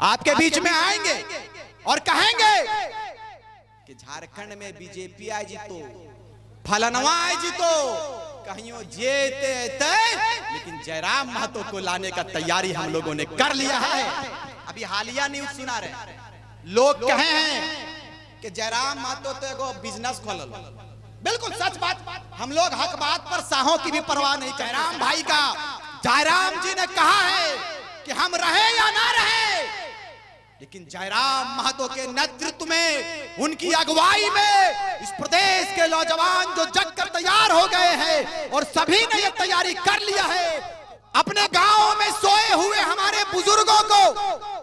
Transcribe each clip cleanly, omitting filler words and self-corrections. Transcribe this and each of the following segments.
आपके बीच में आएंगे और कहेंगे कि झारखंड में बीजेपी आई जी तो फलनवा आई जी तो कहियो जेते लेकिन जयराम महतो को लाने का तैयारी हम लोगों ने कर लिया है। अभी हालिया न्यूज सुना रहे, लोग कहे हैं कि जयराम महतो तो एगो बिजनेस खोलल। बिल्कुल सच बात, हम लोग हक बात पर साहों की भी परवाह नहीं। जयराम भाई का जयराम जी ने कहा है कि हम रहे या ना रहे, लेकिन जयराम महतो के नेतृत्व में, उनकी अगुवाई में इस प्रदेश के नौजवान जो जग कर तैयार हो गए हैं और सभी ने यह तैयारी कर लिया है। अपने गांव में सोए हुए हमारे बुजुर्गों को,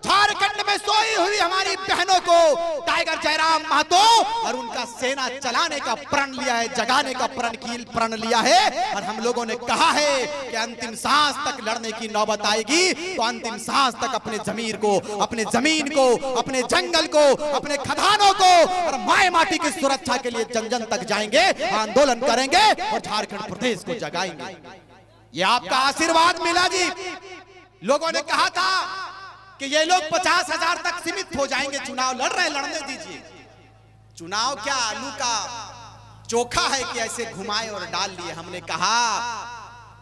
झारखंड में सोई हुई हमारी बहनों को टाइगर जयराम महतो और उनका सेना चलाने का प्रण लिया है, जगाने का प्रण लिया है। और हम लोगों ने कहा है कि अंतिम सांस तक लड़ने की नौबत आएगी तो अंतिम सांस तक अपने जमीर को, अपने जमीन को, अपने जंगल को, अपने खदानों को और माए माटी की सुरक्षा के लिए जन जन तक जाएंगे, आंदोलन करेंगे और झारखंड प्रदेश को जगाएंगे। ये आपका आशीर्वाद मिला जी। लोगों ने कहा था कि ये लोग 50,000 तक सीमित हो जाएंगे, चुनाव लड़ रहे, लड़ने दीजिए। चुनाव क्या आलू का चोखा है कि ऐसे घुमाए और डाल लिए। हमने कहा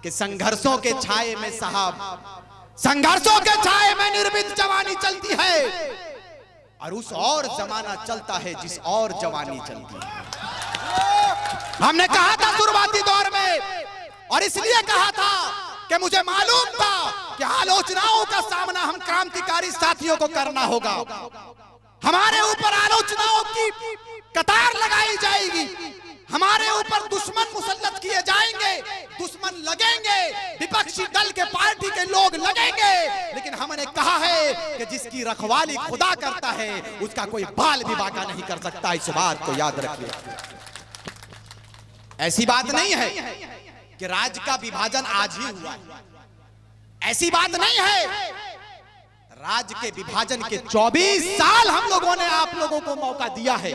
कि संघर्षों के छाये में साहब, संघर्षों के छाये में निर्भीक जवानी चलती है और उस और जमाना चलता है जिस और जवानी चलती है। हमने कहा था शुरुआती दौर में, और इसलिए कहा था कि मुझे मालूम था कि आलोचनाओं का सामना हम क्रांतिकारी साथियों को करना होगा। हमारे ऊपर आलोचनाओं की कतार लगाई जाएगी, हमारे ऊपर दुश्मन मुसल्लत किए जाएंगे, दुश्मन लगेंगे, विपक्षी दल के पार्टी के लोग लगेंगे, लेकिन हमने कहा है कि जिसकी रखवाली खुदा करता है उसका कोई बाल भी बाका नहीं कर सकता। इस बात को याद रखिए। ऐसी बात नहीं है कि राज्य का विभाजन आज ही हुआ है, ऐसी बात नहीं है। राज्य के विभाजन के 24 साल हम लोगों ने आप लोगों को मौका दिया है।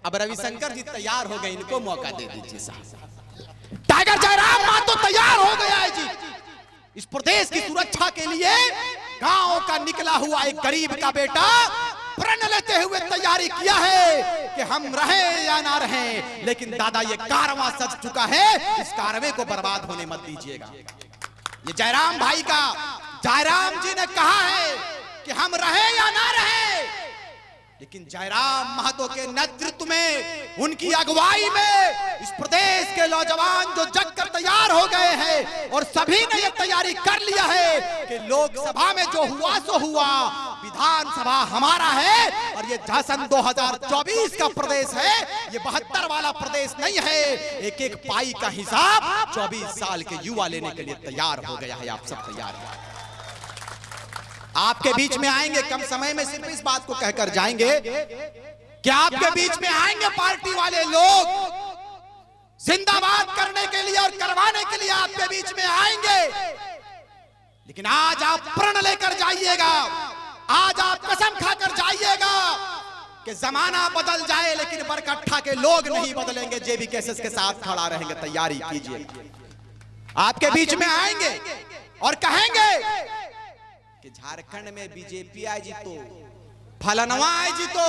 अब रविशंकर जी तैयार हो गए, इनको मौका दे दीजिए साहब। टाइगर जयराम महतो तैयार हो गया है जी। इस प्रदेश की सुरक्षा के लिए गांव का निकला हुआ एक गरीब का बेटा प्रण लेते हुए तैयारी किया है कि हम रहे या ना रहे, लेकिन दादा ये कारवां सज चुका है, इस कारवे को बर्बाद होने मत दीजिएगा। ये जयराम भाई का जयराम जी ने कहा है कि हम रहे या ना रहे, लेकिन जयराम महतो के नेतृत्व में, उनकी अगुवाई में इस प्रदेश के नौजवान जो जग कर तैयार हो गए हैं और सभी ने यह तैयारी कर लिया है कि लोकसभा में जो हुआ सो हुआ, विधानसभा हमारा है और ये सन 2024 का प्रदेश है, ये 72 वाला प्रदेश नहीं है। एक एक पाई का हिसाब 24 साल के युवा लेने के लिए तैयार हो गया है। आप सब तैयार हैं, आपके बीच में आएंगे। कम समय में सिर्फ इस बात को कहकर जाएंगे कि आपके बीच में आएंगे पार्टी वाले लोग, जिंदाबाद करने के लिए और करवाने के लिए आपके बीच में आएंगे। लेकिन आज आप प्रण लेकर जाइएगा, आज आप कसम खाकर जाइएगा कि जमाना बदल जाए लेकिन बरकट्ठा के लोग नहीं बदलेंगे। जेबी केसेस के साथ खड़ा रहेंगे, तैयारी कीजिए। आपके बीच में आएंगे और कहेंगे कि झारखंड में बीजेपी आई जी तो फलनवा आई जी तो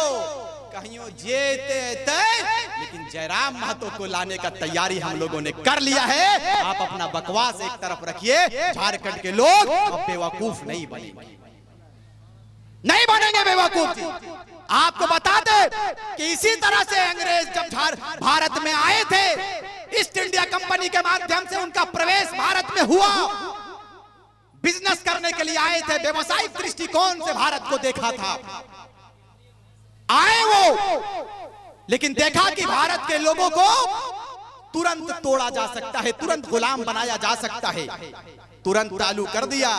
कहियो जेते लेकिन जयराम महतो को लाने का तैयारी हम लोगों ने कर लिया है। आप अपना बकवास एक तरफ रखिए, झारखंड के लोग अब बेवकूफ नहीं बनेंगे, नहीं बनेंगे बेवकूफ। आपको बता दे कि इसी तरह से अंग्रेज जब भारत में आए थे, ईस्ट इंडिया कंपनी के माध्यम से उनका प्रवेश भारत में हुआ, बिजनेस करने के लिए आए थे, व्यवसायिक दृष्टिकोण से भारत को देखा था, आए वो, लेकिन देखा कि भारत के लोगों को तुरंत तोड़ा जा सकता है, तुरंत गुलाम बनाया जा सकता है, तुरंत चालू कर दिया।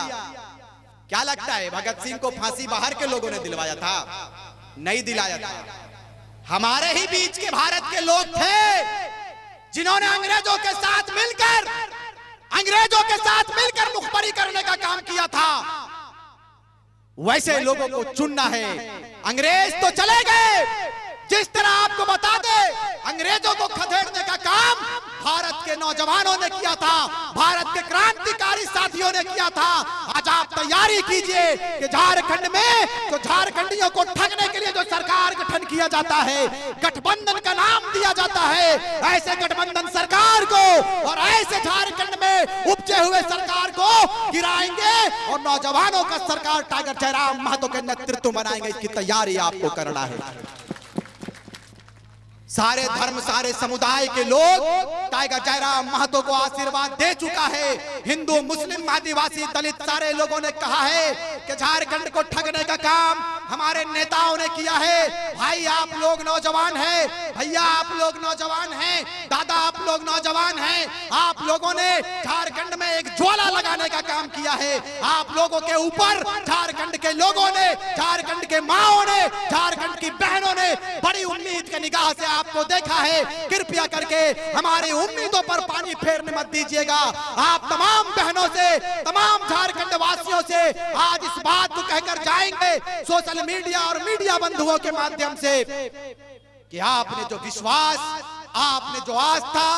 क्या लगता है भगत सिंह को फांसी बाहर के लोगों ने दिलवाया था? नहीं दिलाया था। हमारे ही बीच के भारत के लोग थे जिन्होंने अंग्रेजों के साथ मिलकर मुखबरी करने का काम किया था। वैसे लोगों को चुनना है। अंग्रेज तो चले गए, जिस तरह आपको बता दे अंग्रेजों को खदेड़ने का काम भारत के नौजवानों ने किया था, भारत के क्रांतिकारी साथियों ने किया था। आज आप तैयारी कीजिए कि झारखंड में जो झारखंडियों को ठगने के लिए जो सरकार गठन किया जाता है, गठबंधन का नाम दिया जाता है, ऐसे गठबंधन सरकार को और ऐसे झारखंड में उपजे हुए सरकार को गिराएंगे और नौजवानों का सरकार टाइगर जयराम महतो के नेतृत्व बनाएंगे। इसकी तैयारी आपको करना है। सारे धर्म सारे समुदाय के लोग टाइगर जयराम महतो को आशीर्वाद दे चुका है। हिंदू मुस्लिम आदिवासी दलित सारे लोगों ने कहा है कि झारखंड को ठगने का काम हमारे नेताओं ने किया है। भाई आप लोग नौजवान हैं, भैया आप लोग नौजवान हैं, दादा आप लोग नौजवान हैं, आप लोगों ने झारखंड में एक ज्वाला लगाने का काम किया है। आप लोगों के ऊपर झारखंड के लोगों ने, झारखंड के माओं ने, झारखंड की बहनों ने बड़ी उम्मीद की निगाह से आपको देखा है। कृपया करके हमारी उम्मीदों पर पानी फेरने मत दीजिएगा। आप तमाम बहनों से, तमाम झारखंड वासियों से आज इस बात को कहकर जाएंगे सोशल मीडिया और मीडिया बंधुओं के माध्यम से कि आपने जो विश्वास, आपने जो आस्था,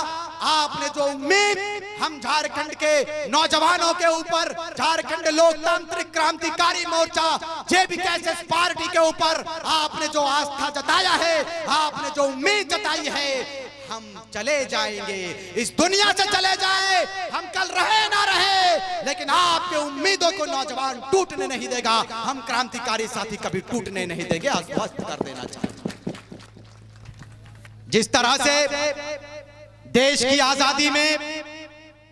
आपने जो उम्मीद हम झारखंड के नौजवानों के ऊपर, झारखंड लोकतांत्रिक क्रांतिकारी मोर्चा जेबीकेएसएस पार्टी के ऊपर आपने जो आस्था जताया है, आपने जो उम्मीद जताई है, हम चले जाएंगे, इस दुनिया से चले जाए, हम कल रहे ना रहे, लेकिन आपके उम्मीदों को नौजवान टूटने नहीं देगा। हम क्रांतिकारी साथी कभी टूटने नहीं देंगे, आश्वस्त कर देना चाहिए। जिस तरह से देश की आजादी में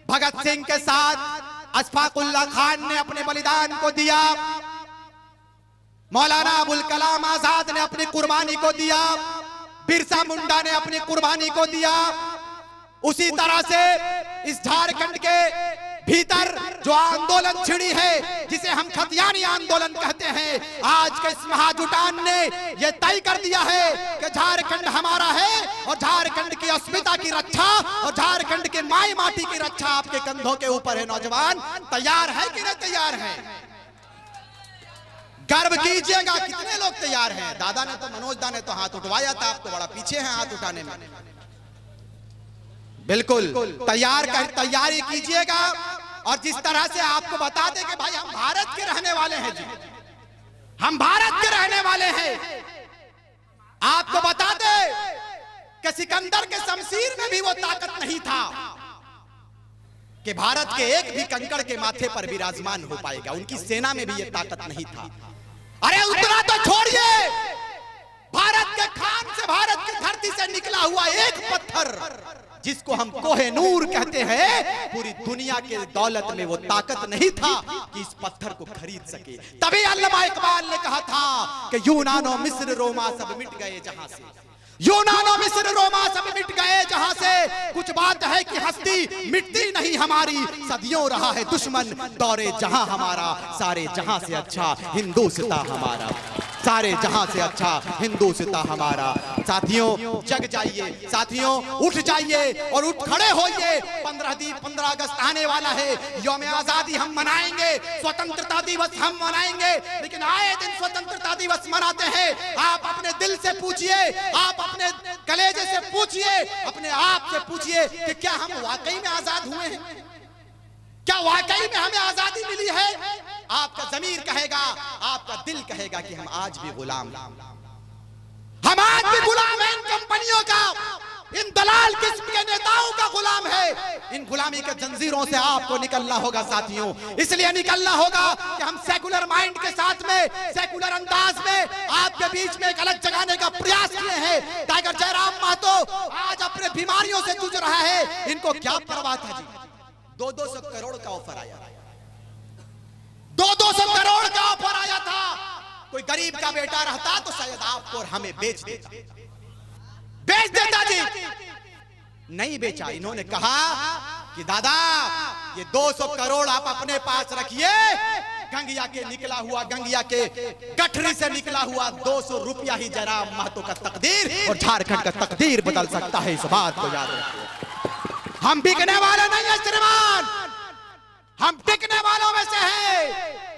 भगत सिंह के साथ अशफाकुल्लाह खान ने अपने बलिदान को दिया, मौलाना अबुल कलाम आजाद ने अपनी कुर्बानी को दिया, बिरसा मुंडा ने अपनी कुर्बानी को दिया, उसी तरह से इस झारखंड के भीतर जो आंदोलन छिड़ी है, जिसे हम खतियानी आंदोलन कहते हैं, आज के इस महाजुटान ने यह तय कर दिया है कि झारखंड हमारा है और झारखंड की अस्मिता की रक्षा और झारखंड के माई माटी की रक्षा आपके कंधों के ऊपर है। नौजवान तैयार है कि नहीं तैयार है? गर्व कीजिएगा। कितने लोग तैयार हैं? दादा ने तो, मनोज दा ने तो हाथ उठवाया था, आप तो बड़ा पीछे हैं हाथ उठाने में। बिल्कुल तैयारी कीजिएगा। और जिस तरह से आपको बता दें कि भाई हम भारत के रहने वाले हैं जी, हम भारत के रहने वाले हैं। आपको बता दें कि सिकंदर के शमशीर में भी वो ताकत नहीं था कि भारत के एक भी कंकड़ के माथे पर विराजमान हो पाएगा। उनकी सेना में भी ये ताकत नहीं था। अरे उतना तो छोड़िए, भारत के खान से, भारत की धरती से निकला हुआ एक पत्थर जिसको हम कोहेनूर कहते हैं, पूरी दुनिया के दौलत में वो ताकत नहीं था कि इस पत्थर को खरीद सके। तभी अल्लामा इकबाल ने कहा था कि यूनानो मिस्र रोमा सब मिट गए जहां से, यूनानो मिस्र रोमा सब मिट गए जहां से, कुछ बात है कि हस्ती मिटती नहीं हमारी, सदियों रहा है दुश्मन दौरे जहां हमारा, सारे जहां से अच्छा हिंदुस्तां हमारा, सारे जहां से अच्छा हिंदुस्तां हमारा। साथियों जग जाइए, साथियों उठ जाइए और उठ खड़े होइए। 15 अगस्त आने वाला है, यौम आजादी हम मनाएंगे, स्वतंत्रता दिवस हम मनाएंगे, लेकिन आए दिन स्वतंत्रता दिवस मनाते हैं। आप अपने दिल से पूछिए, आप अपने कलेजे से पूछिए, अपने आप से पूछिए कि क्या हम वाकई में आजाद हुए हैं? क्या वाकई में हमें आजादी मिली है? आपका ज़मीर कहेगा, आपका दिल कहेगा कि हम आज भी गुलाम, हम आज भी गुलाम हैं इन कंपनियों का, इन दलाल किस्म के नेताओं का गुलाम है। इन गुलामी के जंजीरों से आपको निकलना होगा साथियों। इसलिए निकलना होगा कि हम सेकुलर माइंड के साथ में, सेकुलर अंदाज में आपके बीच में एक अलग जगाने का प्रयास किए हैं। टाइगर जयराम महतो आज अपने बीमारियों से जूझ रहा है। इनको क्या परवाह था जी? 200 करोड़ का ऑफर आया, 200 करोड़ का ऑफर आया था। कोई गरीब का बेटा रहता तो शायद आपको और हमें बेच देता जी। नहीं बेचा। इन्होंने कहा कि दादा ये 200 करोड़ आप अपने पास रखिए, गंगिया के निकला हुआ, गंगिया के गठरी से निकला हुआ 200 रुपया ही जयराम महतो का तकदीर और झारखंड का तकदीर बदल सकता है। इस बात को याद रखिए। हम बिकने वाले नहीं है श्रीमान, हम टिकने वालों में से हैं।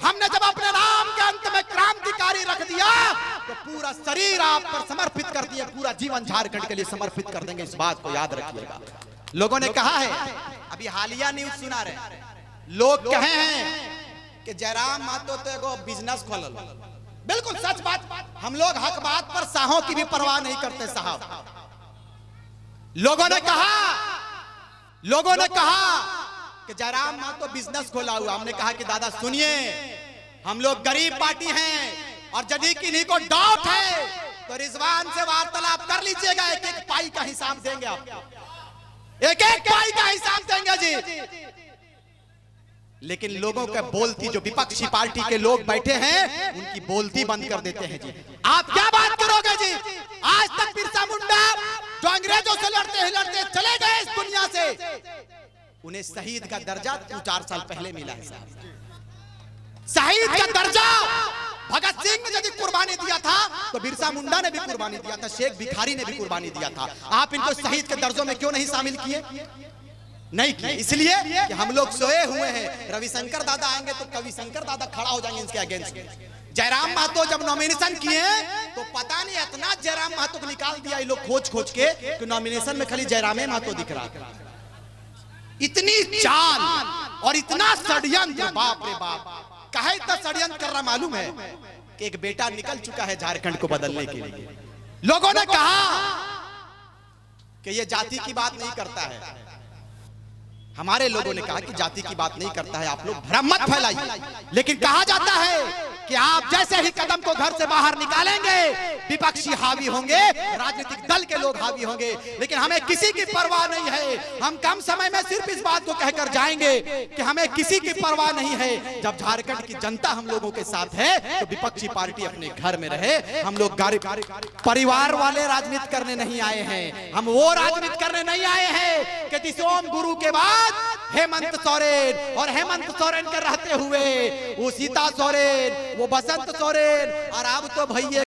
हमने जब अपने नाम के अंत में क्रांतिकारी रख दिया तो पूरा शरीर आप पर समर्पित कर दिए, पूरा जीवन झारखंड के लिए समर्पित कर देंगे। इस बात को याद रखिएगा। लोगों ने कहा है, अभी हालिया न्यूज सुना रहे, लोग कहे हैं कि जयराम महतो तो एगो बिजनेस खोलल। बिल्कुल सच बात। हम लोग हक बात पर साहों की भी परवाह नहीं करते साहब। लोगों ने कहा कि जयराम महतो बिजनेस खोला हुआ। हमने कहा कि दादा सुनिए, हम लोग गरीब पार्टी हैं और यदि किन्हीं को डाउट है तो रिजवान से वार्तालाप कर लीजिएगा। एक एक पाई का हिसाब देंगे, आपको एक एक पाई का हिसाब देंगे जी। लेकिन लोगों के बोलती, जो विपक्षी पार्टी के लोग बैठे हैं, उनकी बोलती बंद कर देते हैं जी। आप क्या बात करोगे जी? आज तक बिरसा मुंडा जो अंग्रेजों से लड़ते चले गए इस दुनिया से, उन्हें शहीद का दर्जा 4 साल पहले मिला है साहब। शहीद का दर्जा भगत सिंह ने यदि कुर्बानी दिया था तो बिरसा मुंडा ने भी कुर्बानी दिया था, शेख भिखारी ने भी कुर्बानी दिया था। आप इनको शहीद के दर्जों में क्यों नहीं शामिल किए? नहीं किए इसलिए कि हम लोग सोए हुए हैं। रविशंकर दादा आएंगे तो कविशंकर दादा खड़ा हो जाएंगे इनके अगेंस्ट में। जयराम महतो जब नॉमिनेशन किए तो पता नहीं इतना जयराम महतो को निकाल दिया ये लोग खोज के कि नॉमिनेशन में खाली जयराम महतो दिख रहा था। इतनी चाल और इतना षड्यंत्र, बाप रे बाप। कहे इतना षड्यंत्र कर रहा मालूम है कि एक बेटा निकल चुका है झारखंड को बदलने के लिए। लोगों ने कहा कि ये जाति की बात नहीं करता है। हमारे लोगों ने कहा कि जाति की बात नहीं करता है, आप लोग भ्रम मत फैलाइए। लेकिन कहा जाता है कि आप जैसे ही कदम को घर से बाहर निकालेंगे, विपक्षी हावी होंगे, राजनीतिक दल के लोग हावी होंगे। लेकिन हमें किसी की परवाह नहीं है। हम कम समय में सिर्फ इस बात को कहकर जाएंगे कि हमें किसी की परवाह नहीं है। जब झारखंड की जनता हम लोगों के साथ है तो विपक्षी पार्टी अपने घर में रहे। हम लोग परिवार वाले राजनीति करने नहीं आए हैं। हम वो राजनीति करने नहीं आए हैं कि दिसोम गुरु के बाद हेमंत सोरेन और हेमंत सोरेन के रहते हुए वो सीता सोरेन, वो बसंत सोरेन और अब तो भैया